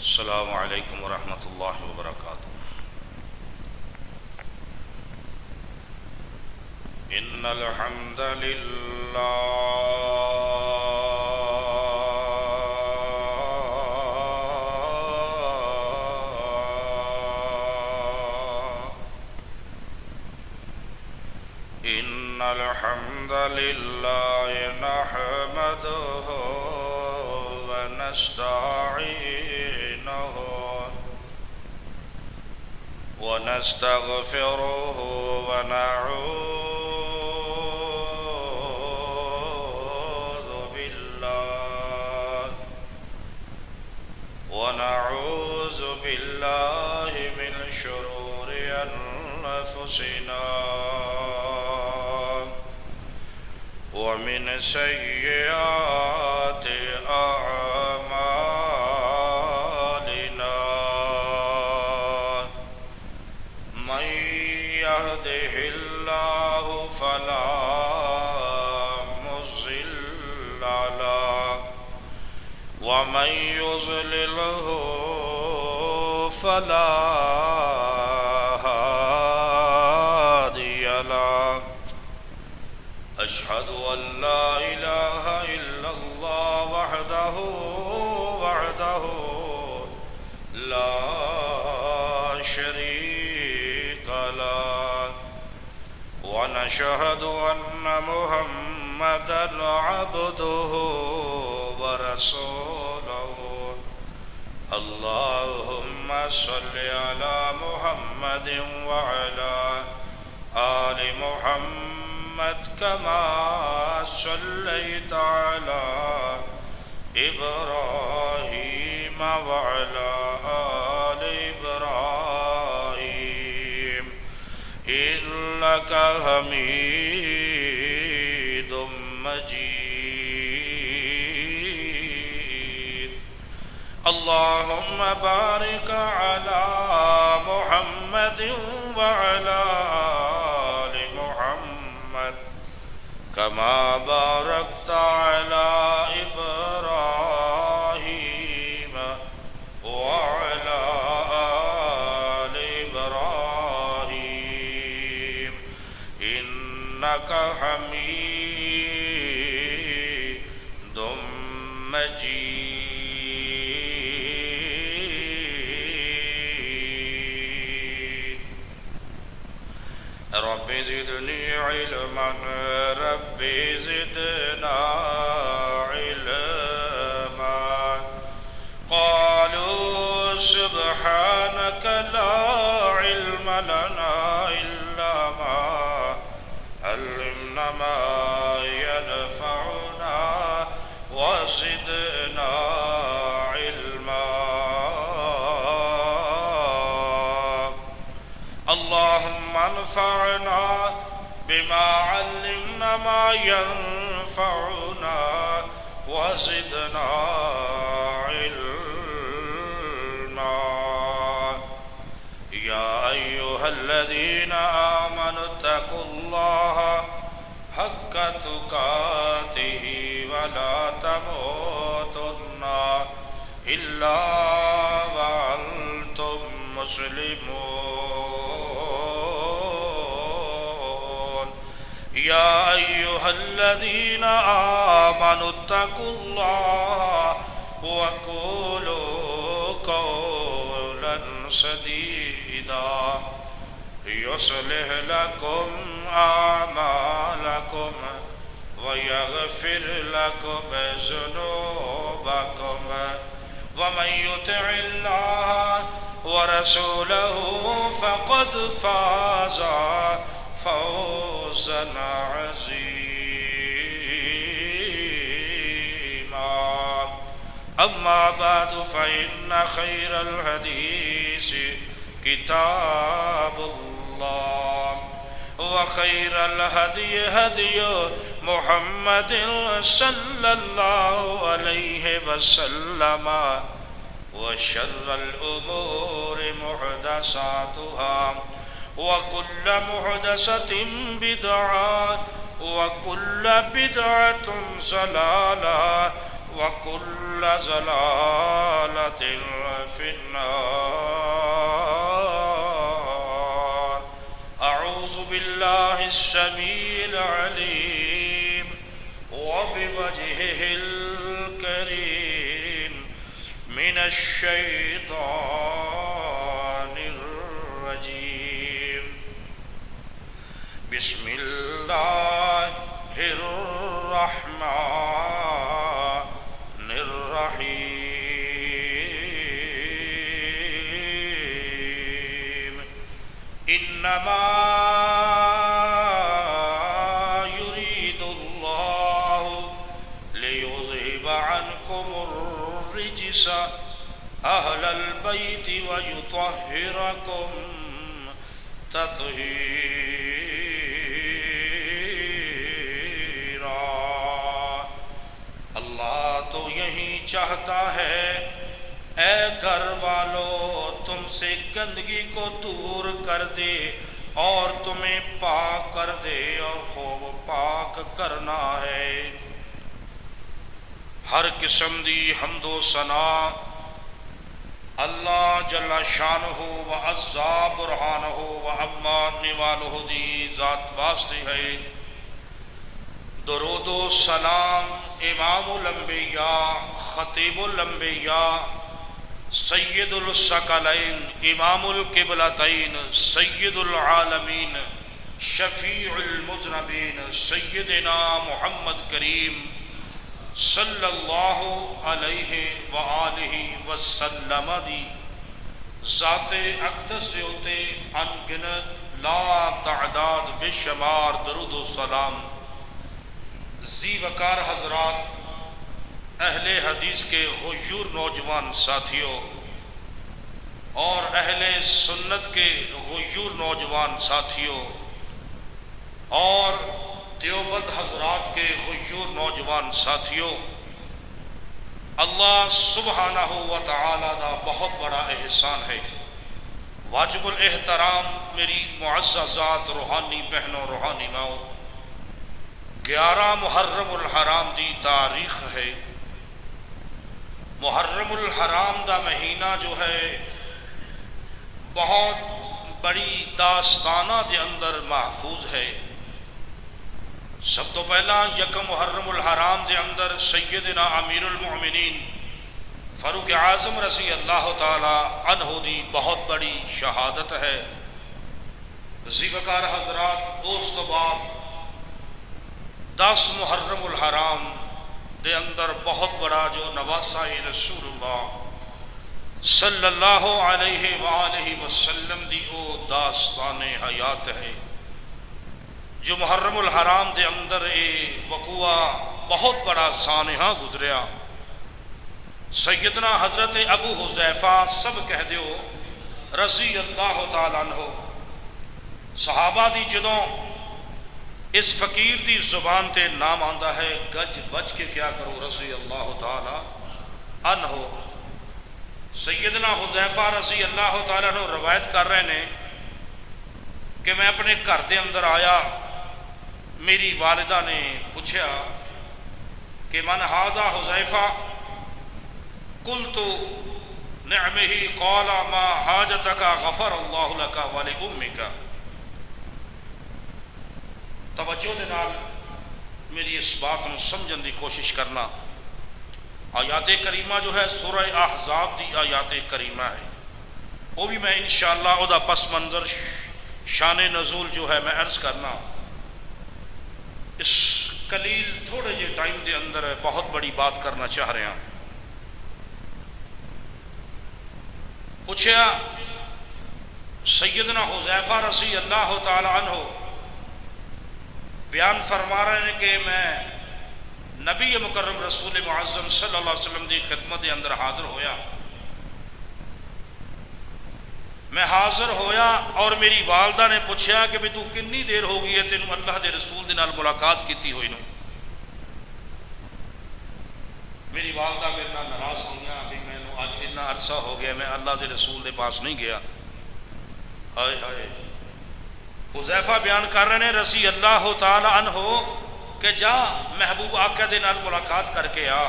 السلام علیکم ورحمۃ اللہ وبرکاتہ۔ ان الحمد للہ ان الحمد للہ نحمده ونستعینه ونستغفره ونعوذ بالله من شرور أنفسنا ومن سيئات أعمالنا من يهده الله فلا مضل له ومن يضلله فلا هادي له أشهد أن لا إله إلا الله وحده لا شريك له ونشهد أن محمدا عبده ورسوله اللهم صل على محمد وعلى آل محمد كما صليت على إبراهيم وعلى آل إبراهيم إنك حميد مجيد اللهم بارك على محمد وعلى آل محمد كما باركت على إبراهيم وعلى آل إبراهيم إنك حميد مجيد رب زدني علما رب زدنا علما قالوا سبحانك لا علم لنا إلا ما علمنا ما ينفعنا وزدنا علما اللهم انفعنا بما علمنا ما ينفعنا وزدنا علما يا أيها الذين آمنوا اتقوا الله حق تقاته ولا تموتن إلا وأنتم مسلمون يا أيها الذين آمنوا اتقوا الله وقولوا قولا سديدا يصلح لكم أعمالكم ويغفر لكم ذنوبكم ومن يطع الله ورسوله فقد فاز فوزا عظيما أما بعد فإن خير الحديث كتاب الله وخير الهدي هدي محمد صلى الله عليه وسلم وشر الأمور محدثاتها وكل محدثة بدعة وكل بدعة ضلالة وكل ضلالة في النار. أعوذ بالله السميع العليم وبوجهه الكريم من الشيطان الرجيم. بسم الله الرحمن الرحيم. إنما يريد الله ليذهب عنكم الرجس أهل البيت ويطهركم تطهيرا. اللہ تو یہی چاہتا ہے اے گھر والو تم سے گندگی کو دور کر دے اور تمہیں پاک کر دے، اور خوب پاک کرنا ہے. ہر قسم دی حمد و ثنا اللہ جل شانہ و عزا برہانہ و عما نوالہ دی ذات واسطے ہے. درود و سلام امام الانبیاء خطیب الانبیاء سید الثقلین امام القبلتین سید العالمین شفیع المذنبین سیدنا محمد کریم صلی اللہ علیہ وآلہ وسلم دی ذات اقدس سے ہوتے انگنت لا تعداد بے شمار درود و سلام ذی وقار حضرات، اہل حدیث کے غیور نوجوان ساتھیوں اور اہل سنت کے غیور نوجوان ساتھیوں اور دیوبند حضرات کے غیور نوجوان ساتھیوں، اللہ سبحانہ و تعالی دا بہت بڑا احسان ہے. واجب الاحترام میری معززات روحانی بہنوں روحانی ماؤں، 11 محرم الحرام دی تاریخ ہے. محرم الحرام دا مہینہ جو ہے بہت بڑی داستانہ دے اندر محفوظ ہے. سب تو پہلا یکم محرم الحرام دے اندر سیدنا امیر المؤمنین فاروق اعظم رضی اللہ تعالی عنہ دی بہت بڑی شہادت ہے. ذی وقار حضرات اس تو بعد 10 محرم الحرام دے اندر بہت بڑا جو نواسہ رسول اللہ صلی اللہ علیہ وآلہ وسلم دی او داستان حیات ہے جو محرم الحرام دے اندر وقوع بہت بڑا سانحہ گزریا. سیدنا حضرت ابو حذیفہ سب کہہ دیو رضی اللہ تعالیٰ عنہ، صحابہ دی جدوں اس فقیر دی زبان تے نام آندا ہے گج وج کے کیا کرو رضی اللہ تعالی عنہ. سیدنا حذیفہ رضی اللہ تعالیٰ عنہ روایت کر رہے ہیں کہ میں اپنے گھر دے اندر آیا، میری والدہ نے پوچھا کہ من ھذا حذیفہ، قلت نعمہ، قال ما حاجتک غفر اللہ لک ولأمک. توجہ دے نال میری اس بات کو سمجھن دی کوشش کرنا. آیات کریمہ جو ہے سورہ احزاب دی آیات کریمہ ہے، وہ بھی میں انشاءاللہ او دا پس منظر شان نزول جو ہے میں عرض کرنا. اس قلیل تھوڑے جے ٹائم دے اندر بہت بڑی بات کرنا چاہ رہے ہیں. پوچھا سیدنا حذیفہ رضی اللہ تعالی عنہ بیان فرما رہے ہیں کہ میں نبی مکرم رسول معظم صلی اللہ علیہ وسلم دی خدمت دے اندر حاضر ہویا. میں حاضر ہویا اور میری والدہ نے پوچھا کہ بھی تو کنی دیر ہو گئی ہے تینوں اللہ دے رسول دے نال ملاقات کیتی ہوئی نو. میری والدہ میرے نال ناراض ہوئیاں کہ میں آج اتنا عرصہ ہو گیا میں اللہ دے رسول دے پاس نہیں گیا. ہائے ہائے. حذیفہ بیان کر رہے ہیں رضی اللہ تعالی عنہ کہ جا محبوب آقا دے نال ملاقات کر کے آ.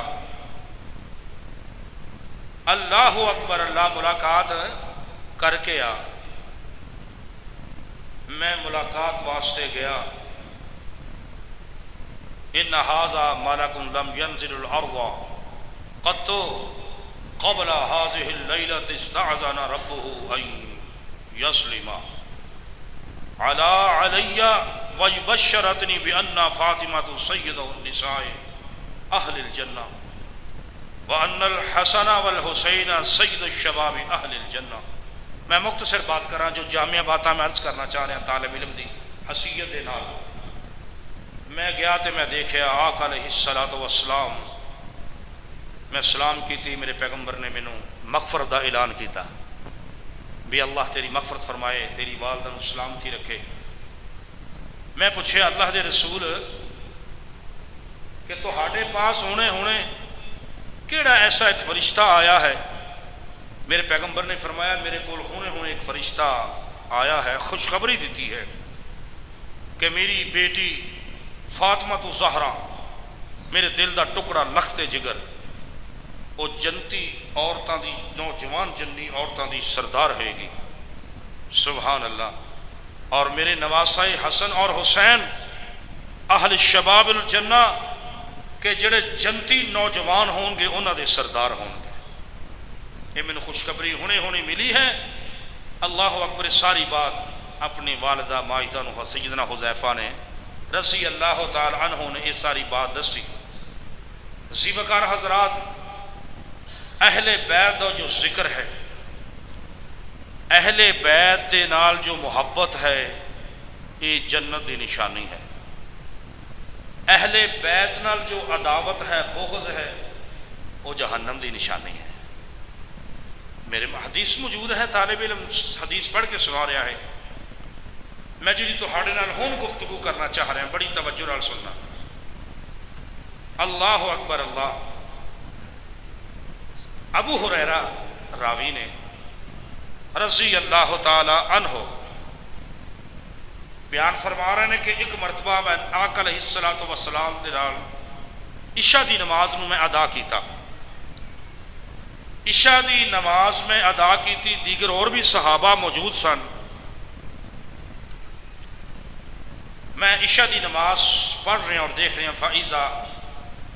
اللہ اکبر، اللہ ملاقات کر کے آ۔ میں ملاقات واسطے گیا۔ ان ھذا ملک لم ينزل الارض قط قبل هذه الليلة استأذن ربه ان يسلم على علي ويبشرتني بأن فاطمة سيدة النساء أهل الجنة وأن الحسن والحسین سید الشباب اہل الجنہ۔ میں مختصر بات کراں جو جامعہ باتاں میں عرض کرنا چاہ رہا طالب علم دی حیثیت دے نال۔ میں گیا تے میں دیکھیا آقا علیہ الصلوۃ والسلام، میں سلام کیتی، میرے پیغمبر نے مینوں مغفرت دا اعلان کیتا بھی اللہ تیری مغفرت فرمائے، تیری والدہ نوں سلامتی رکھے۔ میں پوچھیا اللہ دے رسول کہ تہاڈے پاس ہونے کیڑا ایسا ایک فرشتہ آیا ہے؟ میرے پیغمبر نے فرمایا میرے کول ہونے ایک فرشتہ آیا ہے، خوشخبری دیتی ہے کہ میری بیٹی فاطمہ الزہرا، میرے دل دا ٹکڑا لخت جگر، وہ جنتی عورتاں دی، نوجوان جنی عورتاں دی سردار ہوئے گی۔ سبحان اللہ۔ اور میرے نواسائے حسن اور حسین اہل الشباب الجنہ کہ جڑے جنتی نوجوان ہوں گے انہاں دے سردار ہوں گے۔ یہ میں خوشخبری ہونے ملی ہے۔ اللہ اکبر۔ ساری بات اپنی والدہ ماجدہ نو سیدنا حذیفہ نے رضی اللہ تعالی عنہ نے یہ ساری بات دسی۔ زیوکار حضرات، اہل بیت دا جو ذکر ہے، اہل بیت دے نال جو محبت ہے، یہ جنت دی نشانی ہے۔ اہل بیت نال جو عداوت ہے، بغض ہے، وہ جہنم دی نشانی ہے۔ میرے حدیث موجود ہے، طالب علم حدیث پڑھ کے سنا رہا ہے۔ میں جی تہاڈے نال ہن گفتگو کرنا چاہ رہا ہوں، بڑی توجہ نال سننا۔ اللہ اکبر اللہ۔ ابو ہریرہ راوی نے رضی اللہ تعالی عنہ بیان فرما رہے ہیں کہ ایک مرتبہ میں آقا علیہ الصلوۃ والسلام دے نال عشاء دی نماز نو میں ادا کیتا۔ عشاء دی نماز میں ادا کیتی، دیگر اور بھی صحابہ موجود سن۔ میں عشاء دی نماز پڑھ رہے ہیں اور دیکھ رہے ہیں فائزہ،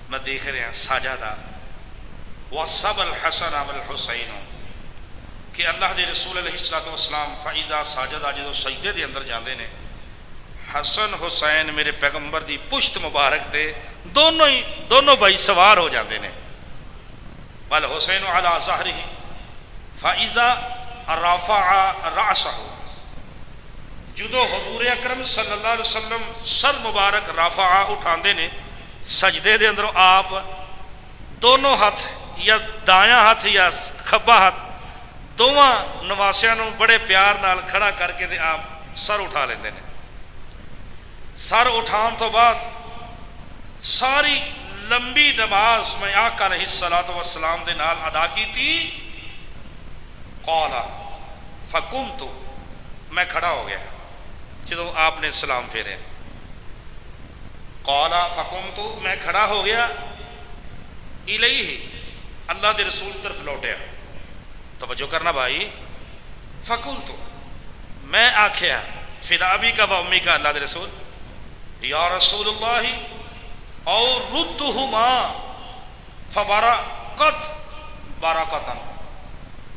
میں دیکھ رہے ہیں ساجدہ وصب الحسن والحسین، کہ اللہ دے رسول علیہ الصلوۃ والسلام فائزہ ساجدہ جدو سجدے دے اندر جاندے نے، حسن حسین میرے پیغمبر دی پشت مبارک تے دونوں بھائی سوار ہو جاندے نے۔ والحسین علی ظہرہ فاذا رفع رأسہ، جدو حضور اکرم صلی اللہ علیہ وسلم سر مبارک رفع اٹھاندے نے سجدے دے اندر، آپ دونوں ہاتھ یا دایاں ہاتھ یا کھبا ہاتھ دونوں نواسیاں نو بڑے پیار نال کھڑا کر کے دے آپ سر اٹھا لیندے نے۔ سر اٹھان تو بعد ساری لمبی نماز میں آقا علیہ الصلوۃ والسلام دے نال ادا کی تھی۔ قال فقمت، میں کھڑا ہو گیا جدو آپ نے سلام پھیرے۔ قال فقمت، میں کھڑا ہو گیا، الیہ، اللہ دے رسول طرف لوٹیا۔ توجہ کرنا بھائی۔ فقلت، میں آکھیا، فدا ابی کا و امی کا، اللہ دے رسول، یا رسول اللہ اور ردہما فبرکت برکتا،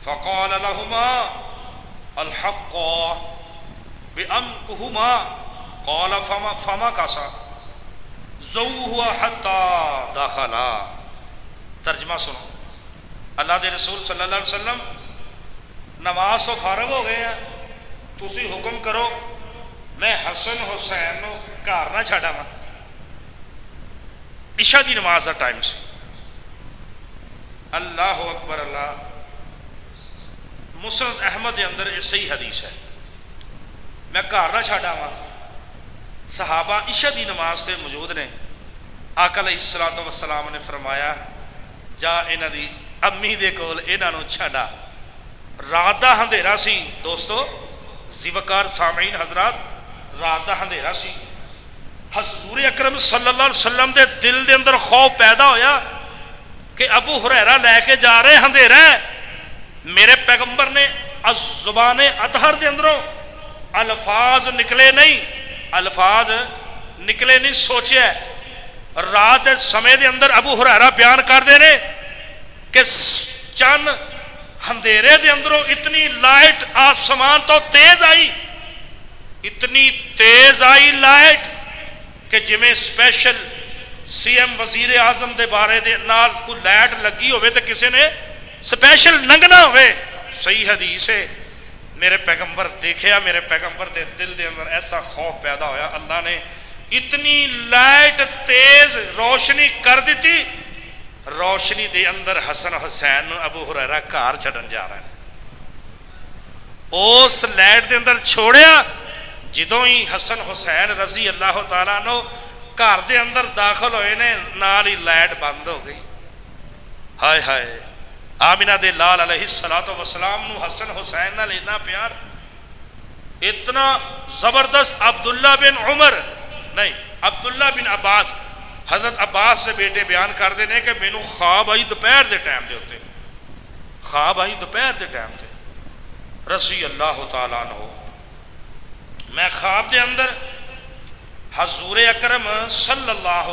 فقال لہما الحق بأمکہما، قال فما کاسا زوہوا حتی داخلا۔ ترجمہ سنو، اللہ دے رسول صلی اللہ علیہ وسلم نماز تو فارغ ہو گئے ہیں، تسی حکم کرو میں حسن حسین نو گھر نہ چھڈا وا۔ عشاء دی نماز دا ٹائم سی۔ اللہ اکبر اللہ۔ مسند احمد دے اندر یہ صحیح حدیث ہے، میں گھر نہ چھڈا وا۔ صحابہ عشاء دی نماز تے موجود نے۔ آقا علیہ الصلوۃ والسلام نے فرمایا جا انہاں دی امی دے کول انہاں نو چھڈا۔ رات دا اندھیرا سی دوستو، زیوکار سامعین حضرات، رات دا اندھیرا سی۔ حضور اکرم صلی اللہ علیہ وسلم دے دل دے اندر خوف پیدا ہویا کہ ابو ہریرہ لے کے جا رہے اندھیرا ہے، میرے پیغمبر نے زبان اطہر دے اندروں الفاظ نکلے نہیں، سوچیا رات سمے دے اندر ابو ہریرہ بیان کر دے نے کہ چند اندھیرے دے اندروں اتنی لائٹ آسمان تو تیز آئی، اتنی تیز آئی لائٹ کہ جویں سپیشل سی ایم وزیر اعظم دے بارے دے نال کوئی لائٹ لگی ہوئے تو کسی نے سپیشل لنگنا ہوئے۔ صحیح حدیث ہے، میرے پیغمبر دیکھیا، میرے پیغمبر دے دل دے اندر ایسا خوف پیدا ہویا، اللہ نے اتنی لائٹ تیز روشنی کر دیتی، روشنی دے اندر حسن حسین ابو ہریرہ گھر چھڈن جا رہے ہیں، اس لائٹ دے اندر چھوڑیا، جدوں ہی حسن حسین رضی اللہ تعالیٰ عنہ گھر دے اندر داخل ہوئے نے نال ہی لائٹ بند ہو گئی۔ ہائے ہائے، آمینہ دے لال علیہ السلام نو حسن حسین نال اتنا پیار، اتنا زبردست۔ عبداللہ بن عمر نہیں، عبداللہ بن عباس، حضرت عباس سے بیٹے بیان کر دینے کہ مینو خواب آئی دوپہر دے ٹائم دے ہوتے، خواب آئی دوپہر دے ٹائم دے، رضی اللہ تعالیٰ عنہ، میں خواب دے اندر حضور اکرم صلی اللہ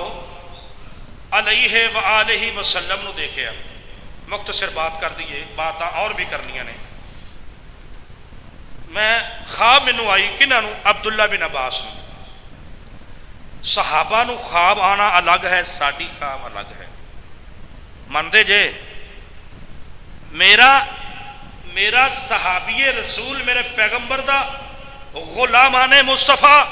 علیہ وآلہ وسلم نو دیکھے۔ مختصر بات کر دیئے، باتاں اور بھی کرنیاں نے۔ میں خواب مینو آئی کنہاں نو؟ عبداللہ بن عباس نو۔ صحابہ نو خواب آنا الگ ہے، ساڈی خواب الگ ہے، مندے جے؟ میرا صحابی رسول میرے پیغمبر دا غلامان مصطفیٰ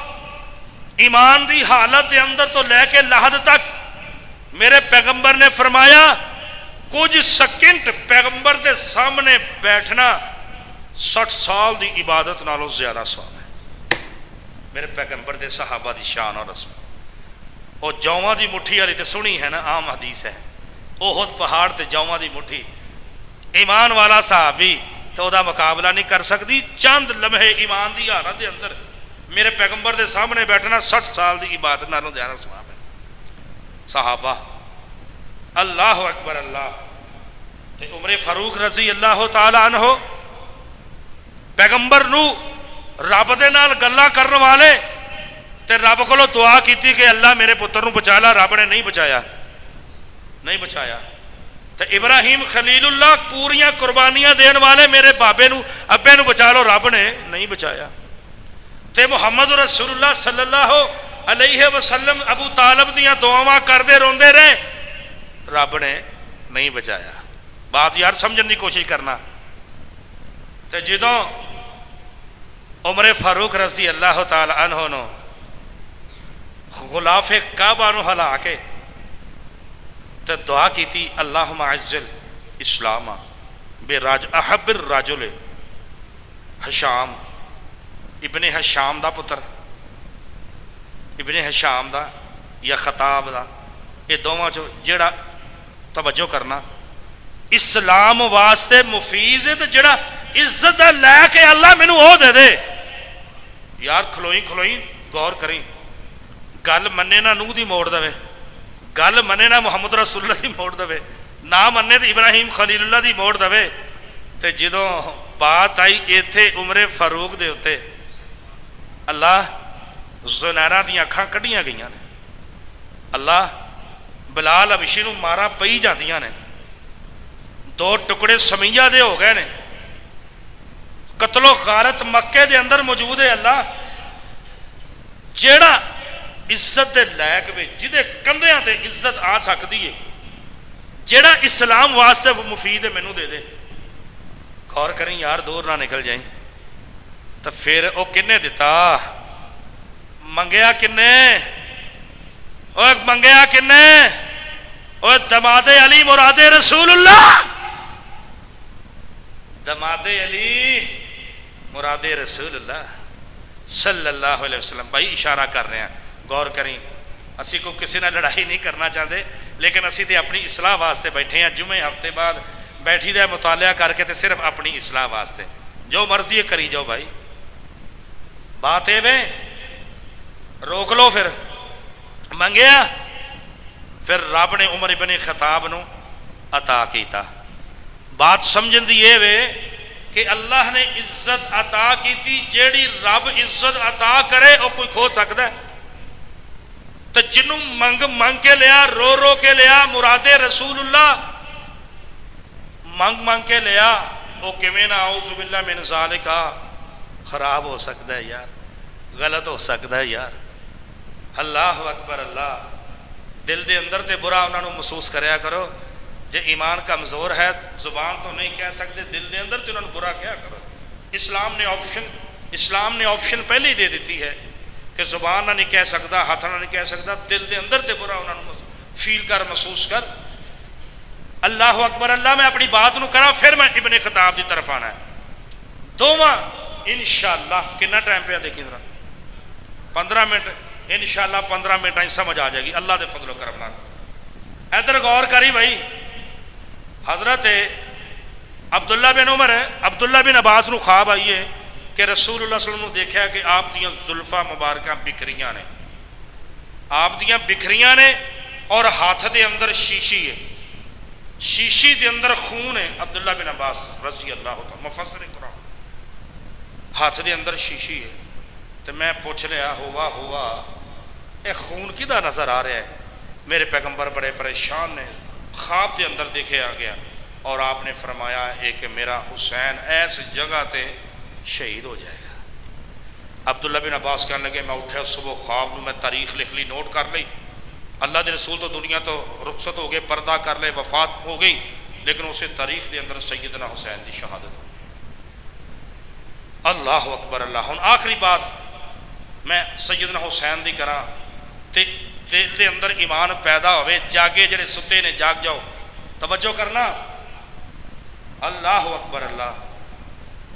ایمان دی حالت دے اندر تو لے کے لحد تک میرے پیغمبر نے فرمایا کچھ سیکنڈ پیغمبر دے سامنے بیٹھنا 60 سال دی عبادت نالوں زیادہ ثواب ہے۔ میرے پیغمبر دے صحابہ دی شان اور عظمت، وہ جوواں دی مٹھی والی تے سنی ہے نا، عام حدیث ہے، احد پہاڑ تے جوواں دی مٹھی، ایمان والا صحابی تو دا مقابلہ نہیں کر سکتی۔ چند لمحے ایمان دی حالت دے اندر میرے پیغمبر دے سامنے بیٹھنا 60 سال دی عبادت نالوں زیادہ ثواب ہے۔ صحابہ اللہ اکبر اللہ، تے عمر فاروق رضی اللہ تعالی عنہ پیغمبر نو رب دے نال گلاں کرن والے تے رب کولوں دعا کیتی کہ اللہ میرے پتر نو بچا لا، رب نے نہیں بچایا۔ تے ابراہیم خلیل اللہ پوریاں قربانیاں دین والے میرے بابے نو ابے نو بچا لو، رب نے نہیں بچایا۔ تے محمد رسول اللہ صلی اللہ علیہ وسلم ابو طالب دیاں دعاواں کردے روندے رہے، رب نے نہیں بچایا۔ بات یار سمجھن دی کوشش کرنا۔ تے جدوں عمر فاروق رضی اللہ تعالی عنہ نو غلاف کعبہ نو ہلا کے تے دعا کیتی اللہم اعز الاسلام احب الرجل حشام ابن حشام دا پتر، ابن حشام دا یا خطاب دا، یہ دونوں چو جڑا توجہ کرنا اسلام واسطے مفیز ہے، تو جڑا عزت دا لے کے اللہ مینوں او دے دے۔ یار کھلوئی غور کریں، گل منے نہ نوح دی موڑ دے، گل منے نہ محمد رسول اللہ دی موڑ دے، نہ منے تو ابراہیم خلیل اللہ دی موڑ دے۔ تے جدوں بات آئی ایتھے عمر فاروق دے ہوتے، اللہ زنیرہ دی اکھاں کڈیاں گئیاں نے، اللہ بلال حبشی نو مارا پئی جاندیاں نے، 2 ٹکڑے سمیہ دے ہو گئے نے، قتل و غارت مکے دے اندر موجود ہے۔ اللہ جیڑا عزت دے لائق وے، جدے کندھیاں تے عزت آ سکتی ہے، جیڑا اسلام واسطے مفید ہے، مینوں دے دے۔ غور کریں یار، دور نہ نکل جائیں۔ تو پھر او کنے دیتا؟ منگیا کنے؟ او منگیا کنے؟ او دماد علی مراد رسول اللہ، دماد علی مراد رسول اللہ صلی اللہ علیہ وسلم۔ بھائی اشارہ کر رہے ہیں، غور کریں، اسی کو کسی نے لڑائی نہیں کرنا چاہتے، لیکن اسی تے اپنی اصلاح واسطے بیٹھے ہیں۔ جمعے ہفتے بعد بیٹھی دے مطالعہ کر کے تے صرف اپنی اصلاح واسطے، جو مرضی کری جاؤ بھائی، بات ہے وے روک لو۔ پھر منگیا، پھر رب نے عمر ابن خطاب نو عطا کیتا. بات سمجھن دی یہ وے کہ اللہ نے عزت عطا کیتی. جیڑی رب عزت عطا کرے وہ کوئی کھو سکتا ہے؟ تو جنوں منگ منگ کے لیا، رو رو کے لیا، مراد رسول اللہ منگ منگ کے لیا، وہ کیویں نہ اعوذ باللہ من ذالک خراب ہو سکتا ہے یار، غلط ہو سکتا ہے یار. اللہ اکبر. اللہ دل دے اندر تے برا انہوں نے محسوس کریا کرو. جے ایمان کمزور ہے زبان تو نہیں کہہ سکتے، دل دے اندر تے انہوں نے برا کیا کرو. اسلام نے آپشن پہلے ہی دے دیتی ہے کہ زبان نہ نہیں کہہ سکتا، ہاتھ نہ نہیں کہہ سکتا، دل دے اندر تے برا انہوں نے فیل کر، محسوس کر. اللہ اکبر. اللہ میں اپنی بات نو کرا پھر میں ابن خطاب دی طرف آنا ہے. دوواں انشاءاللہ کتنا ٹائم پہ دیکھیں ذرا 15 منٹ. انشاءاللہ 15 منٹ سمجھ آ جائے گی اللہ دے فضل و کرم نال. ادھر غور کری بھائی. حضرت عبداللہ بن عمر، عبداللہ بن عباس نو خواب آئیے کہ رسول اللہ صلی اللہ علیہ وسلم دیکھا کہ آپ دیاں زلفاں مبارکاں بکھریاں نے، آپ دیاں بکھریاں نے اور ہاتھ دے اندر شیشی ہے، شیشی دے اندر خون ہے. عبداللہ بن عباس رضی اللہ عنہ مفسر قرآن، ہاتھ دے اندر شیشی ہے. تو میں پوچھ لیا ہوا اے خون کدا نظر آ رہا ہے؟ میرے پیغمبر بڑے پریشان نے. خواب دے اندر دیکھے آ گیا اور آپ نے فرمایا کہ میرا حسین ایس جگہ تے شہید ہو جائے گا. عبداللہ بن عباس کہنے لگے میں اٹھا صبح خواب میں تاریخ لکھ لی، نوٹ کر لی. اللہ دے رسول تو دنیا تو رخصت ہو گئے، پردہ کر لے، وفات ہو گئی، لیکن اسے تاریخ دے اندر سیدنا حسین دی شہادت ہو. اللہ اکبر. اللہ. ہن آخری بات میں سیدنا حسین دی کرا تے دل دے اندر ایمان پیدا ہوئے. جاگے جڑے ستے نے جاگ جاؤ. توجہ کرنا. اللہ اکبر. اللہ.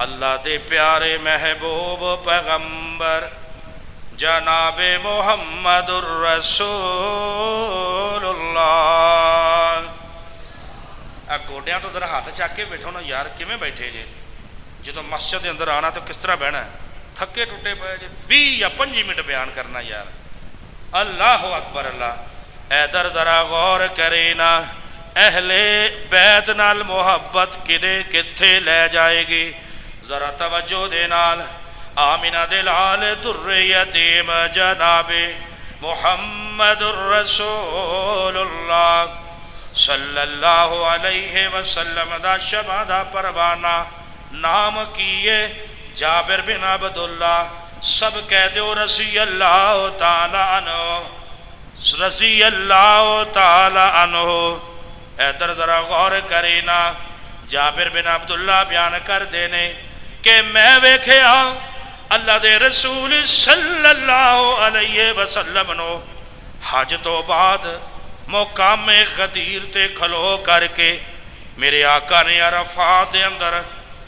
اللہ دے پیارے محبوب پیغمبر جناب محمد الرسول اللہ. گوڈیاں تو ذرا ہاتھ چک کے بیٹھو نا یار، کیویں بیٹھے جے؟ جدو مسجد دے اندر آنا تو کس طرح بہنا ہے؟ تھکے ٹوٹے پے جے. 20 یا 25 منٹ بیان کرنا یار. اللہ اکبر. اللہ. ادھر ذرا غور کرے نا، اہل بیت نال محبت کدے کتھے لے جائے گی؟ ذرا توجہ دے نال. آمینہ دے لال در یتیم جناب محمد الرسول اللہ صلی اللہ علیہ وسلم دا شبہ دا پروانہ نام کیے جابر بن عبداللہ. سب کہہ دو رضی اللہ تعالی عنہ، رضی اللہ تعالی عنہ. ادھر ذرا غور کرینا. جابر بن عبداللہ بیان کر دینے کہ میں ویکھیا اللہ دے رسول صلی اللہ علیہ وسلم نو حج تو بعد مقام غدیر تے کھلو کر کے میرے آقا نے عرفات دے اندر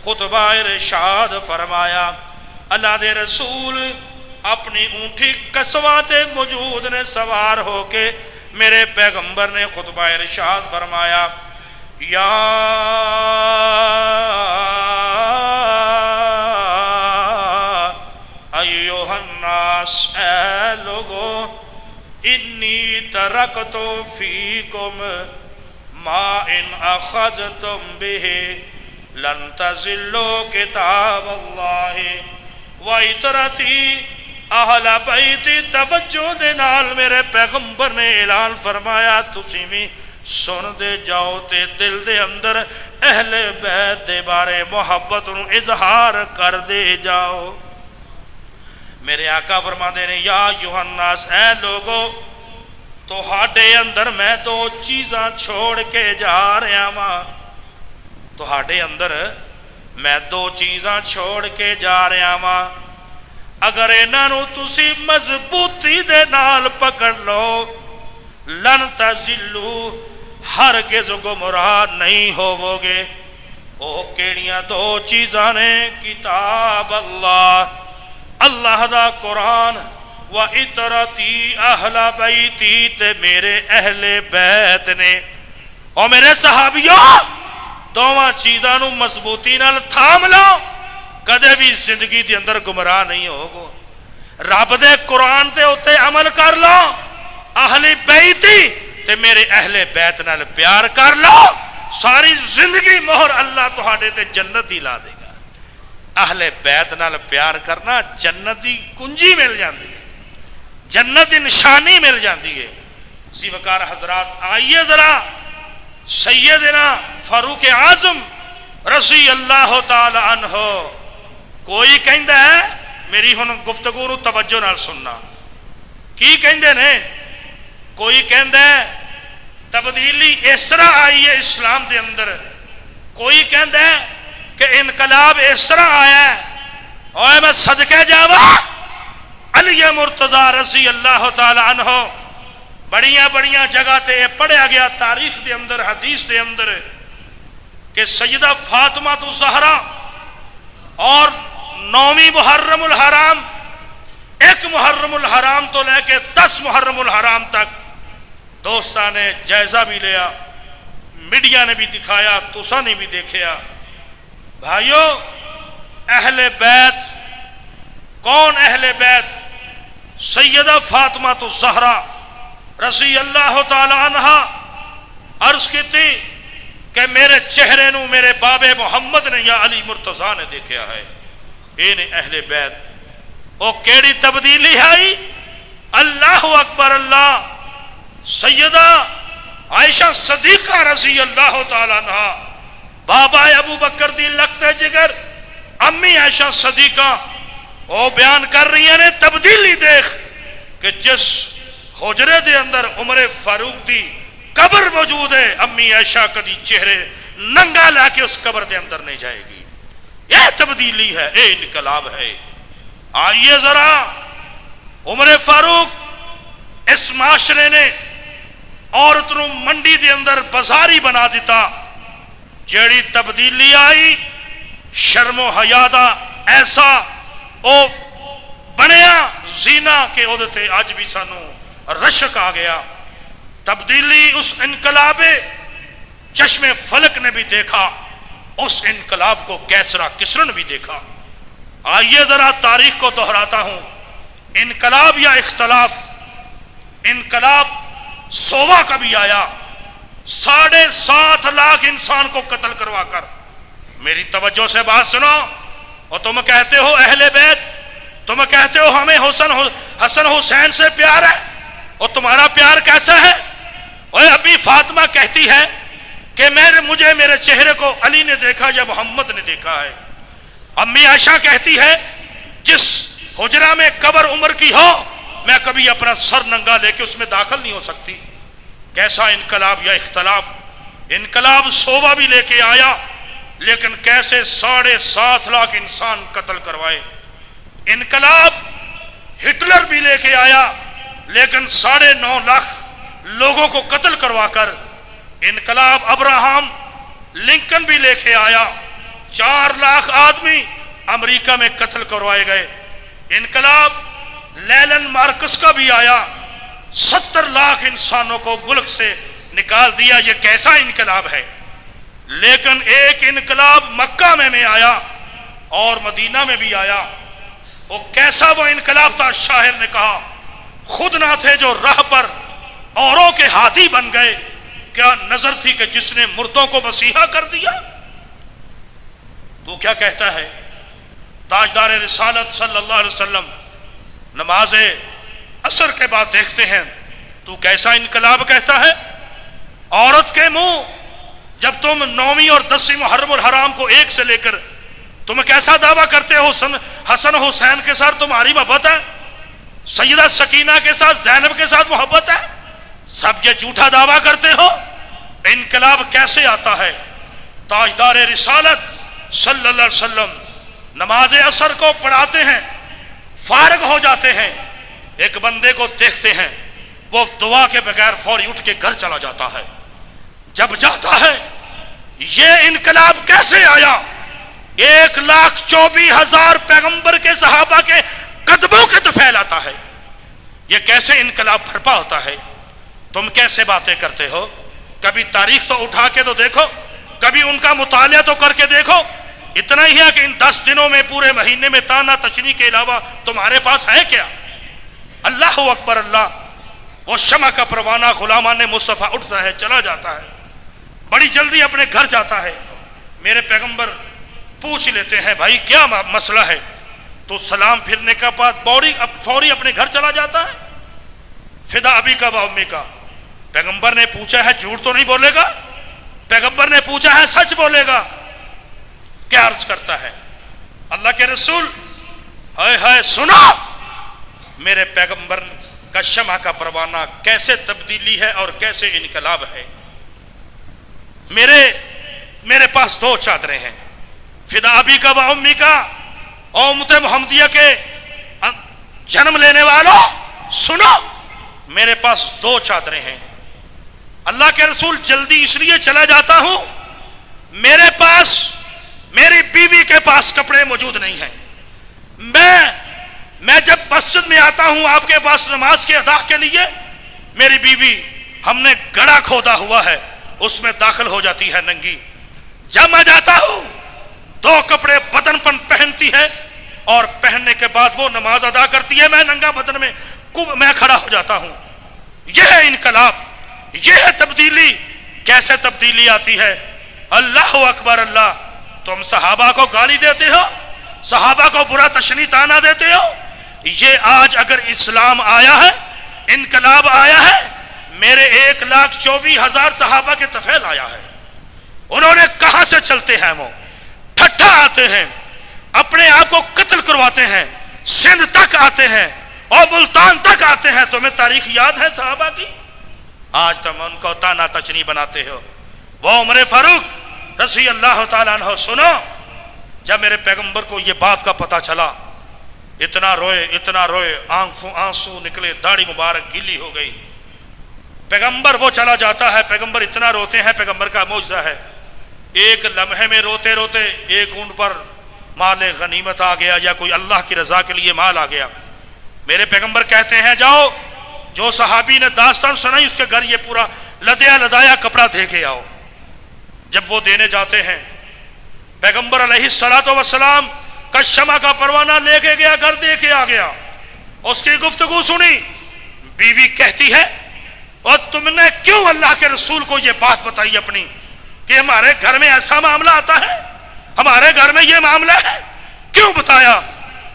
خطبہ ارشاد فرمایا. اللہ دے رسول اپنی اونٹھی قصوات موجود نے سوار ہو کے میرے پیغمبر نے خطبہ ارشاد فرمایا یا ایوہ الناس، اے لوگو، انی ترکتو فیکم ما ان اخذتم بہ لن تزلوا کتاب اللہ وَإِتْرَتِي اہل بیتی. توجہ دے نال میرے پیغمبر نے اعلان فرمایا تسی بھی سن دے جاؤ تے دل دے اندر اہل بیت دے بارے محبت نو اظہار کر دے جاؤ. میرے آقا فرما دے نے یا یوحناس، اے لوگو، تہاڈے اندر میں دو چیزاں چھوڑ کے جا رہا ہاں. تہاڈے اندر میں دو چیزاں چھوڑ کے جا رہا ہاں. اگر انہاں نو تسی مضبوطی دے نال پکڑ لو لن تزلو، ہرگز گمراہ نہیں ہوو گے. او کیڑیاں دو چیزاں نے؟ کتاب اللہ، اللہ دا قرآن، و اطرتی اہل بیتی، تے میرے اہل بیت نے. اور میرے صحابیوں، دوواں چیزاں نو مضبوطی نال تھام لو، کدے بھی زندگی دی اندر گمراہ نہیں ہوگو. رب دے قرآن تے اتے عمل کر لو، اہل بیتی تے میرے اہل بیت نال پیار کر لو، ساری زندگی مہر اللہ تہاڈے تے جنت دی لا دے گا۔ اہل بیت نال پیار کرنا جنت دی کنجی مل جاندی ہے، جنت دی نشانی مل جاندی ہے۔ اسی وقار حضرات آئیے ذرا سیدنا فاروق اعظم رضی اللہ تعالی عنہ، کوئی کہندا ہے، میری ہن گفتگو نو توجہ نال سننا، کی کہندے نے؟ کوئی کہندا ہے تبدیلی اس طرح آئی ہے اسلام دے اندر، کوئی کہندا ہے کہ انقلاب اس طرح آیا ہے۔ اوے میں صدقے جاواں علی مرتضی رضی اللہ تعالی عنہ، بڑیاں بڑیاں جگہ تے یہ پڑھیا گیا تاریخ دے اندر، حدیث دے اندر، کہ سیدہ فاطمہ الزہرا اور 9ویں محرم الحرام، 1 محرم الحرام تو لے کے 10 محرم الحرام تک دوستاں نے جائزہ بھی لیا، میڈیا نے بھی دکھایا، تسا نے بھی دیکھیا۔ بھائیو، اہل بیت کون؟ اہل بیت سیدہ فاطمہ الزہرا رضی اللہ تعالی عنہ عرض کی تھی کہ میرے چہرے نو میرے باب محمد نے یا علی مرتضی نے دیکھا ہے۔ یہ نے اہل بیت۔ وہ کیڑی تبدیلی آئی؟ اللہ اکبر اللہ! سیدہ عائشہ صدیقہ رضی اللہ تعالی عنہ، بابا ابو بکر دی لخت جگر امی عائشہ صدیقہ، وہ بیان کر رہی ہیں تبدیلی دیکھ کہ جس حجرے دے اندر عمر فاروق دی قبر موجود ہے، امی عائشہ کدی چہرے ننگا لا کے اس قبر دے اندر نہیں جائے گی۔ یہ تبدیلی ہے، یہ انقلاب ہے۔ آئیے ذرا، عمر فاروق اس معاشرے نے عورت نو منڈی دے اندر بازاری بنا دیتا۔ جیڑی تبدیلی آئی، شرم و حیا دا ایسا او بنیا زینا کہ او تے اج بھی سانو رشک آ گیا۔ تبدیلی اس انقلاب چشم فلک نے بھی دیکھا، اس انقلاب کو کیسرا کسرا نے بھی دیکھا۔ آئیے ذرا تاریخ کو دہراتا ہوں۔ انقلاب یا اختلاف، انقلاب سووا کا بھی آیا، 7.5 لاکھ انسان کو قتل کروا کر۔ میری توجہ سے بات سنو۔ اور تم کہتے ہو اہل بیت، تم کہتے ہو ہمیں حسن حسین سے پیار ہے، اور تمہارا پیار کیسا ہے؟ اور ابھی فاطمہ کہتی ہے کہ مجھے میرے چہرے کو علی نے دیکھا یا محمد نے دیکھا ہے۔ امی عائشہ کہتی ہے جس حجرہ میں قبر عمر کی ہو، میں کبھی اپنا سر ننگا لے کے اس میں داخل نہیں ہو سکتی۔ کیسا انقلاب یا اختلاف! انقلاب سووا بھی لے کے آیا، لیکن کیسے 7.5 لاکھ انسان قتل کروائے۔ انقلاب ہٹلر بھی لے کے آیا، لیکن 9.5 لاکھ لوگوں کو قتل کروا کر۔ انقلاب ابراہم لنکن بھی لے کے آیا، 4 لاکھ آدمی امریکہ میں قتل کروائے گئے۔ انقلاب لیلن مارکس کا بھی آیا، 70 لاکھ انسانوں کو ملک سے نکال دیا۔ یہ کیسا انقلاب ہے! لیکن ایک انقلاب مکہ میں آیا اور مدینہ میں بھی آیا۔ وہ کیسا وہ انقلاب تھا؟ شاعر نے کہا خود نہ تھے جو راہ پر اوروں کے ہادی بن گئے، کیا نظر تھی کہ جس نے مردوں کو مسیحا کر دیا۔ تو کیا کہتا ہے تاجدار رسالت صلی اللہ علیہ وسلم؟ نماز عصر کے بعد دیکھتے ہیں تو کیسا انقلاب کہتا ہے۔ عورت کے منہ جب تم 9ویں اور 10ویں محرم الحرام کو ایک سے لے کر تم کیسا دعویٰ کرتے ہو حسن حسین کے ساتھ تمہاری محبت ہے، سیدہ سکینہ کے ساتھ، زینب کے ساتھ محبت ہے، سب یہ جھوٹا دعویٰ کرتے ہو۔ انقلاب کیسے آتا ہے؟ تاجدار رسالت صلی اللہ علیہ وسلم نماز عصر کو پڑھاتے ہیں، فارغ ہو جاتے ہیں، ایک بندے کو دیکھتے ہیں وہ دعا کے بغیر فوری اٹھ کے گھر چلا جاتا ہے۔ جب جاتا ہے یہ انقلاب کیسے آیا؟ 1,24,000 پیغمبر کے صحابہ کے قدموں کے طفیل آتا ہے۔ یہ کیسے انقلاب برپا ہوتا ہے؟ تم کیسے باتیں کرتے ہو؟ کبھی تاریخ تو اٹھا کے تو دیکھو، کبھی ان کا مطالعہ تو کر کے دیکھو۔ اتنا ہی ہے کہ ان 10 دنوں میں پورے مہینے میں تانا تشنی کے علاوہ تمہارے پاس ہے کیا؟ اللہ اکبر اللہ! وہ شمع کا پروانہ غلامان مصطفیٰ اٹھتا ہے، چلا جاتا ہے، بڑی جلدی اپنے گھر جاتا ہے. میرے پیغمبر پوچھ لیتے ہیں بھائی کیا مسئلہ ہے؟ تو سلام پھرنے کا بعد فوری اپنے گھر چلا جاتا ہے. فدا ابی کا و امی کا. پیغمبر نے پوچھا ہے جھوٹ تو نہیں بولے گا؟ پیغمبر نے پوچھا ہے سچ بولے گا؟ کیا عرض کرتا ہے اللہ کے رسول، ہائے ہائے سنو میرے پیغمبر کا شمع کا پروانہ کیسے تبدیلی ہے اور کیسے انقلاب ہے. میرے پاس 2 چادریں ہیں. فدا ابی کا و امی کا. امت محمدیہ کے جنم لینے والوں سنو، میرے پاس 2 چادریں ہیں. اللہ کے رسول جلدی اس لیے چلا جاتا ہوں، میرے پاس میری بیوی کے پاس کپڑے موجود نہیں ہیں. میں جب مسجد میں آتا ہوں آپ کے پاس نماز کے ادا کے لیے، میری بیوی ہم نے گڑھا کھودا ہوا ہے اس میں داخل ہو جاتی ہے ننگی. جب میں جاتا ہوں 2 کپڑے بدن پر پہنتی ہے اور پہننے کے بعد وہ نماز ادا کرتی ہے، میں ننگا بدن میں کھڑا ہو جاتا ہوں. یہ ہے انقلاب، یہ ہے تبدیلی. کیسے تبدیلی آتی ہے؟ اللہ اکبر اللہ. تم صحابہ کو گالی دیتے ہو، صحابہ کو برا تشنیع تانا دیتے ہو. یہ آج اگر اسلام آیا ہے، انقلاب آیا ہے، میرے 1,24,000 صحابہ کے طفیل آیا ہے. انہوں نے کہاں سے چلتے ہیں؟ وہ ٹھٹھا آتے ہیں، اپنے آپ کو قتل کرواتے ہیں، سندھ تک آتے ہیں اور ملتان تک آتے ہیں. تمہیں تاریخ یاد ہے صحابہ کی؟ آج تم ان کو تانا تشنیع بناتے ہو. وہ عمر فاروق رضی اللہ تعالیٰ عنہ. سنو، جب میرے پیغمبر کو یہ بات کا پتہ چلا، اتنا روئے، آنکھوں آنسو نکلے، داڑھی مبارک گیلی ہو گئی. پیغمبر وہ چلا جاتا ہے، پیغمبر اتنا روتے ہیں، پیغمبر کا معجزہ ہے. ایک لمحے میں روتے روتے ایک اونٹ پر مال غنیمت آ گیا یا کوئی اللہ کی رضا کے لیے مال آ گیا. میرے پیغمبر کہتے ہیں جاؤ، جو صحابی نے داستان سنائی اس کے گھر یہ پورا لدایا کپڑا دے کے آؤ. جب وہ دینے جاتے ہیں، پیغمبر علیہ الصلوۃ والسلام کا شمع کا پروانہ لے کے گیا، گھر دے کے آ گیا. اس کی گفتگو سنی. بیوی کہتی ہے اور تم نے کیوں اللہ کے رسول کو یہ بات بتائی اپنی کہ ہمارے گھر میں ایسا معاملہ آتا ہے، ہمارے گھر میں یہ معاملہ ہے، کیوں بتایا؟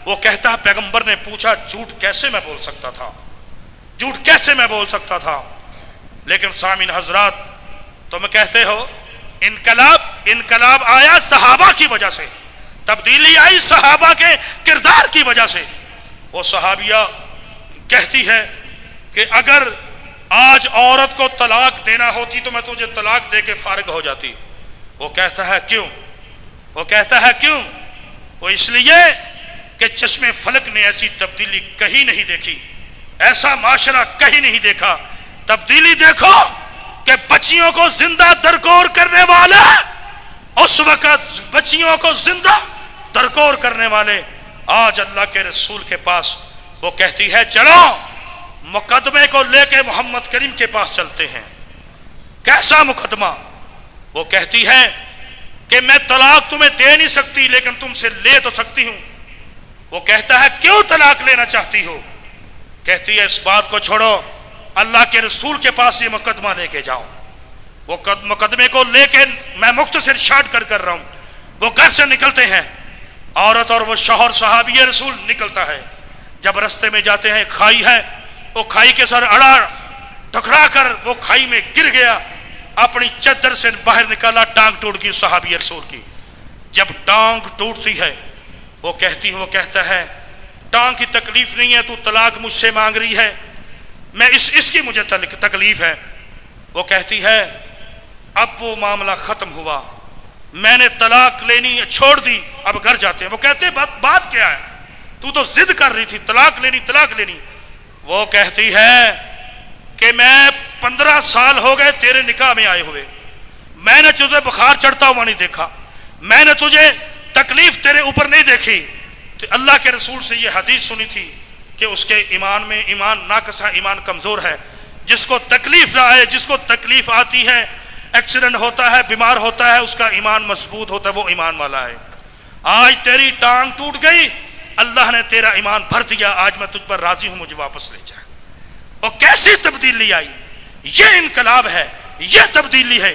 وہ کہتا ہے پیغمبر نے پوچھا جھوٹ کیسے میں بول سکتا تھا، جھوٹ کیسے میں بول سکتا تھا. لیکن سامعین حضرات، تم کہتے ہو انقلاب آیا صحابہ کی وجہ سے، تبدیلی آئی صحابہ کے کردار کی وجہ سے. وہ صحابیہ کہتی ہے کہ اگر آج عورت کو طلاق دینا ہوتی تو میں تجھے طلاق دے کے فارغ ہو جاتی. وہ کہتا ہے کیوں؟ وہ کہتا ہے کیوں؟ وہ اس لیے کہ چشم فلک نے ایسی تبدیلی کہیں نہیں دیکھی، ایسا معاشرہ کہیں نہیں دیکھا. تبدیلی دیکھو کہ بچیوں کو زندہ درگور کرنے والے، اس وقت بچیوں کو زندہ درگور کرنے والے آج اللہ کے رسول کے پاس. وہ کہتی ہے چلو مقدمے کو لے کے محمد کریم کے پاس چلتے ہیں. کیسا مقدمہ؟ وہ کہتی ہے کہ میں طلاق تمہیں دے نہیں سکتی لیکن تم سے لے تو سکتی ہوں. وہ کہتا ہے کیوں طلاق لینا چاہتی ہو؟ کہتی ہے اس بات کو چھوڑو، اللہ کے رسول کے پاس یہ مقدمہ لے کے جاؤ. وہ مقدمے کو لے کے میں مختصر شارٹ کر رہا ہوں. وہ گھر سے نکلتے ہیں، عورت اور وہ شوہر صحابی رسول نکلتا ہے. جب رستے میں جاتے ہیں کھائی ہے، وہ کھائی کے سر اڑا ٹکرا کر وہ کھائی میں گر گیا، اپنی چادر سے باہر نکالا، ٹانگ ٹوٹ گئی صحابی رسول کی. جب ٹانگ ٹوٹتی ہے وہ کہتا ہے ٹانگ کی تکلیف نہیں ہے، تو طلاق مجھ سے مانگ رہی ہے، میں اس کی مجھے تکلیف ہے. وہ کہتی ہے اب وہ معاملہ ختم ہوا، میں نے طلاق لینی چھوڑ دی، اب گھر جاتے ہیں. وہ کہتے ہیں بات کیا ہے؟ تو ضد کر رہی تھی طلاق لینی. وہ کہتی ہے کہ میں 15 سال ہو گئے تیرے نکاح میں آئے ہوئے، میں نے تجھے بخار چڑھتا ہوا نہیں دیکھا، میں نے تجھے تکلیف تیرے اوپر نہیں دیکھی. تو اللہ کے رسول سے یہ حدیث سنی تھی کہ اس کے ایمان میں ایمان ناقص ہے، ایمان کمزور ہے. جس کو تکلیف نہ آئے، جس کو تکلیف آتی ہے، ایکسیڈنٹ ہوتا ہے، بیمار ہوتا ہے، اس کا ایمان مضبوط ہوتا ہے، وہ ایمان والا ہے. آج تیری ٹانگ ٹوٹ گئی، اللہ نے تیرا ایمان بھر دیا، آج میں تجھ پر راضی ہوں، مجھے واپس لے جا. اور کیسی تبدیلی آئی! یہ انقلاب ہے، یہ تبدیلی ہے.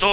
2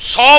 100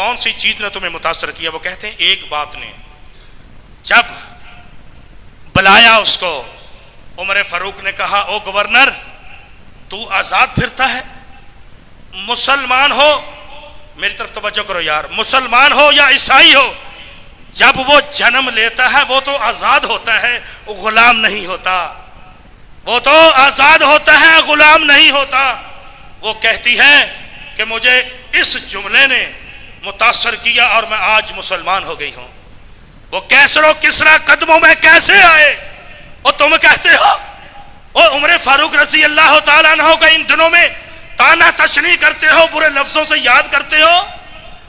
کون سی چیز نے تمہیں متاثر کیا؟ وہ کہتے ہیں ایک بات نے، جب بلایا اس کو، عمر فاروق نے کہا او گورنر تو آزاد پھرتا ہے، مسلمان ہو، میری طرف توجہ کرو یار، مسلمان ہو یا عیسائی ہو، جب وہ جنم لیتا ہے وہ تو آزاد ہوتا ہے، وہ غلام نہیں ہوتا، وہ تو آزاد ہوتا ہے، غلام نہیں ہوتا۔ وہ کہتی ہے کہ مجھے اس جملے نے متاثر کیا اور میں آج مسلمان ہو گئی ہوں۔ وہ کیسر و کسرا قدموں میں کیسے آئے اور تم کہتے ہو، اور عمر فاروق رضی اللہ تعالیٰ عنہ کا ان دنوں میں تانا تشنیع کرتے ہو، برے لفظوں سے یاد کرتے ہو۔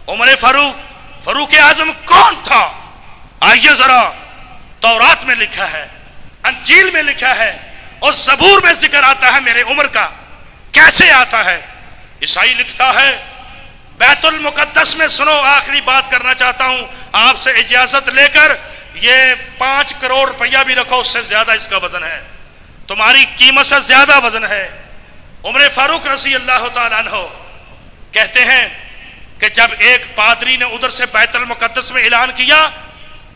عمر فاروق اعظم کون تھا؟ آئیے ذرا، تورات میں لکھا ہے، انجیل میں لکھا ہے، اور زبور میں ذکر آتا ہے میرے عمر کا۔ کیسے آتا ہے؟ عیسائی لکھتا ہے بیت المقدس میں، سنو آخری بات کرنا چاہتا ہوں آپ سے اجازت لے کر، یہ 5 کروڑ روپیہ بھی رکھو، اس سے زیادہ اس کا وزن ہے، تمہاری قیمت سے زیادہ وزن ہے۔ عمر فاروق رضی اللہ تعالیٰ عنہ کہتے ہیں کہ جب ایک پادری نے ادھر سے بیت المقدس میں اعلان کیا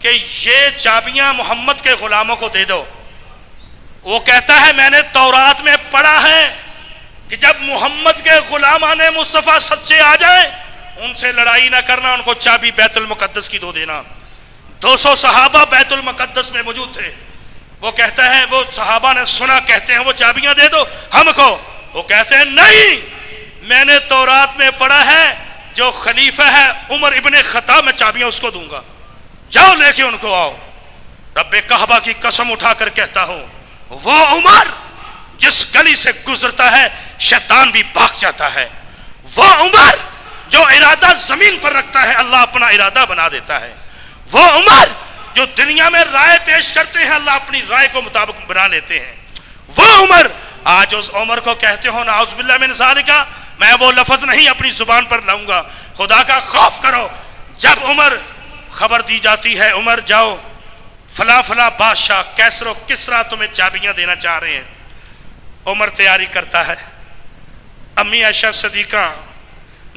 کہ یہ چابیاں محمد کے غلاموں کو دے دو، وہ کہتا ہے میں نے تورات میں پڑھا ہے کہ جب محمد کے غلامان مصطفیٰ سچے آ جائیں ان سے لڑائی نہ کرنا، ان کو چابی بیت المقدس کی دو دینا۔ 200 صحابہ بیت المقدس میں موجود تھے، وہ کہتا ہے، وہ صحابہ نے سنا، کہتے ہیں وہ چابیاں دے دو ہم کو، وہ کہتے ہیں نہیں، میں نے تورات میں پڑھا ہے جو خلیفہ ہے عمر ابن خطاب، میں چابیاں اس کو دوں گا، جاؤ لے کے ان کو آؤ۔ رب کعبہ کی قسم اٹھا کر کہتا ہوں، وہ عمر جس گلی سے گزرتا ہے شیطان بھی بھاگ جاتا ہے، وہ عمر جو ارادہ زمین پر رکھتا ہے اللہ اپنا ارادہ بنا دیتا ہے، وہ عمر جو دنیا میں رائے پیش کرتے ہیں اللہ اپنی رائے کو مطابق بنا لیتے ہیں، وہ عمر آج اس عمر کو کہتے ہو نعوذ باللہ من ذالک، میں وہ لفظ نہیں اپنی زبان پر لاؤں گا، خدا کا خوف کرو۔ جب عمر خبر دی جاتی ہے عمر جاؤ فلاں فلاں بادشاہ کیسر و کسرا تمہیں چابیاں دینا چاہ رہے ہیں، عمر تیاری کرتا ہے، امی عائشہ صدیقہ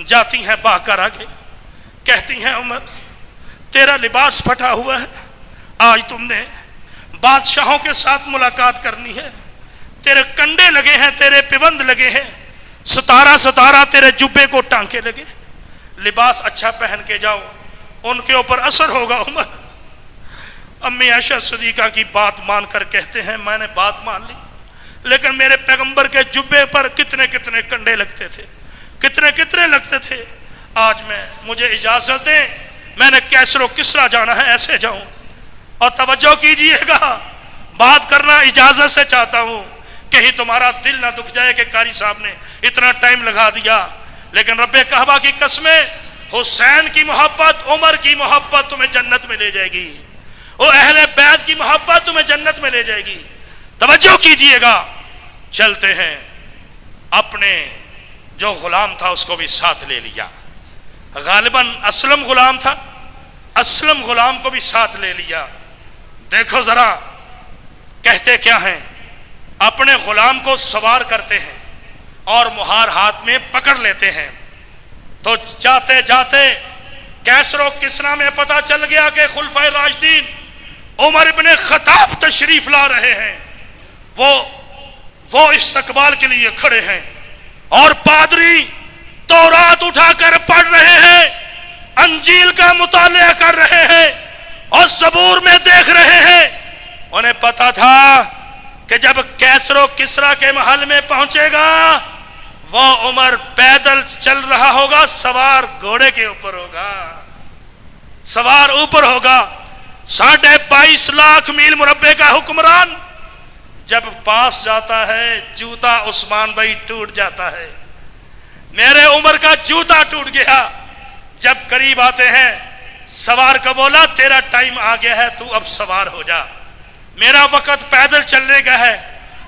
جاتی ہیں بہ کر آگے، کہتی ہیں عمر تیرا لباس پھٹا ہوا ہے، آج تم نے بادشاہوں کے ساتھ ملاقات کرنی ہے، تیرے کنڈے لگے ہیں، تیرے پیوند لگے ہیں، ستارہ تیرے جبے کو ٹانکے لگے، لباس اچھا پہن کے جاؤ، ان کے اوپر اثر ہوگا۔ عمر امی عائشہ صدیقہ کی بات مان کر کہتے ہیں میں نے بات مان لی، لیکن میرے پیغمبر کے جبے پر کتنے کتنے کنڈے لگتے تھے، کتنے لگتے تھے، آج مجھے اجازت دیں، میں نے کیسر و کسرا جانا ہے، ایسے جاؤں۔ اور توجہ کیجئے گا، بات کرنا اجازت سے چاہتا ہوں، کہیں تمہارا دل نہ دکھ جائے کہ قاری صاحب نے اتنا ٹائم لگا دیا، لیکن رب کعبہ کی قسمیں، حسین کی محبت، عمر کی محبت تمہیں جنت میں لے جائے گی، وہ اہل بیت کی محبت تمہیں جنت میں لے جائے گی۔ توجہ کیجئے گا، چلتے ہیں، اپنے جو غلام تھا اس کو بھی ساتھ لے لیا، غالباً اسلم غلام تھا، اسلم غلام کو بھی ساتھ لے لیا۔ دیکھو ذرا کہتے کیا ہیں، اپنے غلام کو سوار کرتے ہیں اور مہار ہاتھ میں پکڑ لیتے ہیں، تو جاتے جاتے کیسر و کسرا میں پتہ چل گیا کہ خلفائے راشدین عمر ابن خطاب تشریف لا رہے ہیں، وہ استقبال کے لیے کھڑے ہیں، اور پادری تورات اٹھا کر پڑھ رہے ہیں، انجیل کا مطالعہ کر رہے ہیں، اور زبور میں دیکھ رہے ہیں۔ انہیں پتا تھا کہ جب کیسر و کسرا کے محل میں پہنچے گا وہ عمر پیدل چل رہا ہوگا، سوار گھوڑے کے اوپر ہوگا، سوار اوپر ہوگا، 22.5 لاکھ میل مربع کا حکمران جب پاس جاتا ہے جوتا عثمان بھائی ٹوٹ جاتا ہے، میرے عمر کا جوتا ٹوٹ گیا۔ جب قریب آتے ہیں سوار کو بولا تیرا ٹائم آ گیا ہے، تو اب سوار ہو جا، میرا وقت پیدل چلنے کا ہے۔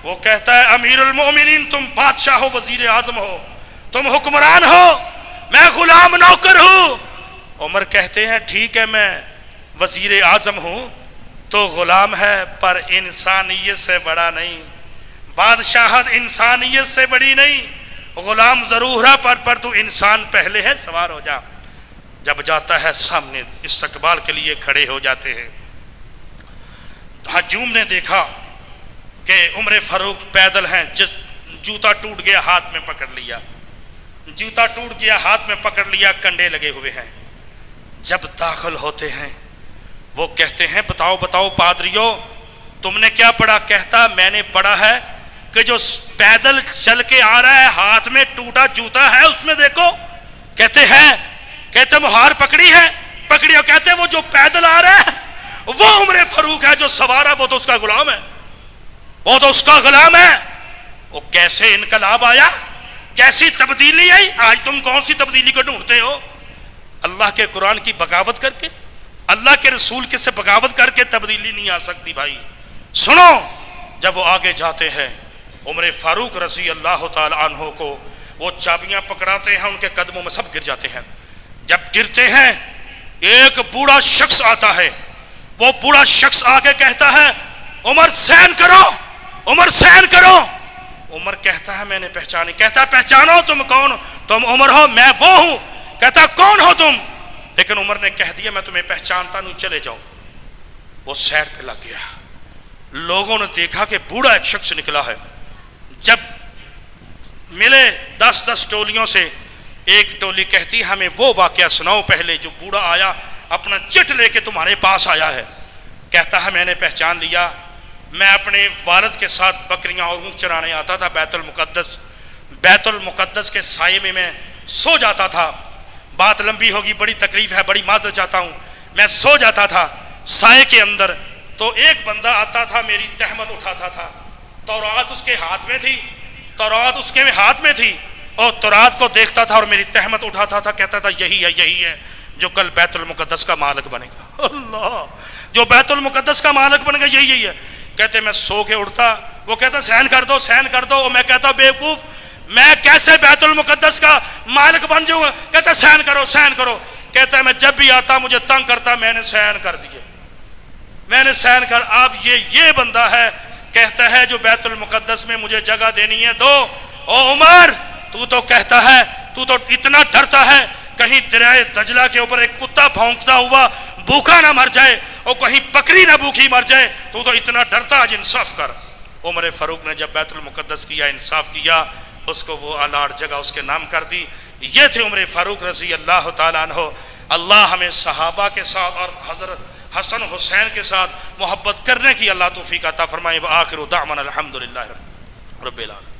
وہ کہتا ہے امیر المومنین تم بادشاہ ہو، وزیر اعظم ہو، تم حکمران ہو، میں غلام نوکر ہوں۔ عمر کہتے ہیں ٹھیک ہے میں وزیر اعظم ہوں تو غلام ہے، پر انسانیت سے بڑا نہیں، بادشاہت انسانیت سے بڑی نہیں، غلام ضرور ہے پر تو انسان پہلے ہے، سوار ہو جا۔ جب جاتا ہے سامنے استقبال کے لیے کھڑے ہو جاتے ہیں۔ ہجوم نے دیکھا کہ عمر فاروق پیدل ہیں، جوتا ٹوٹ گیا ہاتھ میں پکڑ لیا، جوتا ٹوٹ گیا ہاتھ میں پکڑ لیا، کنڈے لگے ہوئے ہیں۔ جب داخل ہوتے ہیں وہ کہتے ہیں بتاؤ بتاؤ پادریو تم نے کیا پڑھا؟ کہتا میں نے پڑھا ہے کہ جو پیدل چل کے آ رہا ہے ہاتھ میں ٹوٹا جوتا ہے اس میں دیکھو۔ کہتے ہیں، کہتے مہار پکڑی ہے؟ پکڑی ہو؟ کہتے وہ جو پیدل آ رہا ہے وہ عمر فاروق ہے، جو سوار ہے وہ تو اس کا غلام ہے، وہ تو اس کا غلام ہے۔ وہ کیسے انقلاب آیا، کیسی تبدیلی آئی؟ آج تم کون سی تبدیلی کو ڈھونڈتے ہو؟ اللہ کے قرآن کی بغاوت کر کے، اللہ کے رسول کے سے بغاوت کر کے تبدیلی نہیں آ سکتی بھائی۔ سنو، جب وہ آگے جاتے ہیں عمر فاروق رضی اللہ تعالی عنہ کو وہ چابیاں پکڑاتے ہیں، ان کے قدموں میں سب گر جاتے ہیں۔ جب گرتے ہیں ایک بوڑھا شخص آتا ہے، وہ بوڑھا شخص آگے کہتا ہے عمر سین کرو، عمر سین کرو۔ عمر کہتا ہے میں نے پہچانی۔ کہتا ہے پہچانو تم کون؟ تم عمر ہو؟ میں وہ ہوں۔ کہتا کون ہو تم؟ لیکن عمر نے کہہ دیا میں تمہیں پہچانتا نہیں، چلے جاؤ۔ وہ سیر پہ لگ گیا۔ لوگوں نے دیکھا کہ بوڑھا ایک شخص نکلا ہے۔ جب ملے 10 ٹولیوں سے ایک ٹولی کہتی ہمیں وہ واقعہ سناؤ پہلے جو بوڑھا آیا اپنا چٹ لے کے تمہارے پاس آیا ہے۔ کہتا ہے میں نے پہچان لیا، میں اپنے والد کے ساتھ بکریاں اور اونٹ چرانے آتا تھا بیت المقدس کے سائے میں سو جاتا تھا۔ بات لمبی ہوگی، بڑی تکلیف ہے، بڑی معذرت چاہتا ہوں۔ میں سو جاتا تھا سائے کے اندر، تو ایک بندہ آتا تھا میری تہمت اٹھاتا تھا۔ تورات اس کے ہاتھ میں تھی، تورات اس کے ہاتھ میں تھی، اور تورات کو دیکھتا تھا اور میری تہمت اٹھاتا تھا، کہتا تھا یہی ہے جو کل بیت المقدس کا مالک بنے گا۔ اللہ، جو بیت المقدس کا مالک بنے گا یہی ہے۔ کہتے میں سو کے اٹھتا، وہ کہتا سین کر دو سین کر دو، اور میں کہتا بیوقوف میں کیسے بیت المقدس کا مالک بن جاؤں گا؟ کہتا سین کرو سین کرو۔ کہتا ہے میں جب بھی آتا مجھے تنگ کرتا، میں نے سین کر دیے، میں نے سین کر۔ اب یہ بندہ ہے، کہتا ہے جو بیت المقدس میں مجھے جگہ دینی ہے دو۔ او عمر تو تو کہتا ہے، تو تو اتنا ڈرتا ہے کہیں دریائے دجلہ کے اوپر ایک کتا بھونکتا ہوا بھوکا نہ مر جائے اور کہیں بکری نہ بھوکی مر جائے، تو تو اتنا ڈرتا، آج انصاف کر۔ عمر فاروق نے جب بیت المقدس کیا، انصاف کیا، اس کو وہ الاٹ جگہ اس کے نام کر دی۔ یہ تھے عمر فاروق رضی اللہ تعالیٰ عنہ۔ اللہ ہمیں صحابہ کے ساتھ اور حضرت حسن حسین کے ساتھ محبت کرنے کی اللہ توفیق عطا فرمائے۔ وآخر دعوانا الحمدللہ رب العالمین۔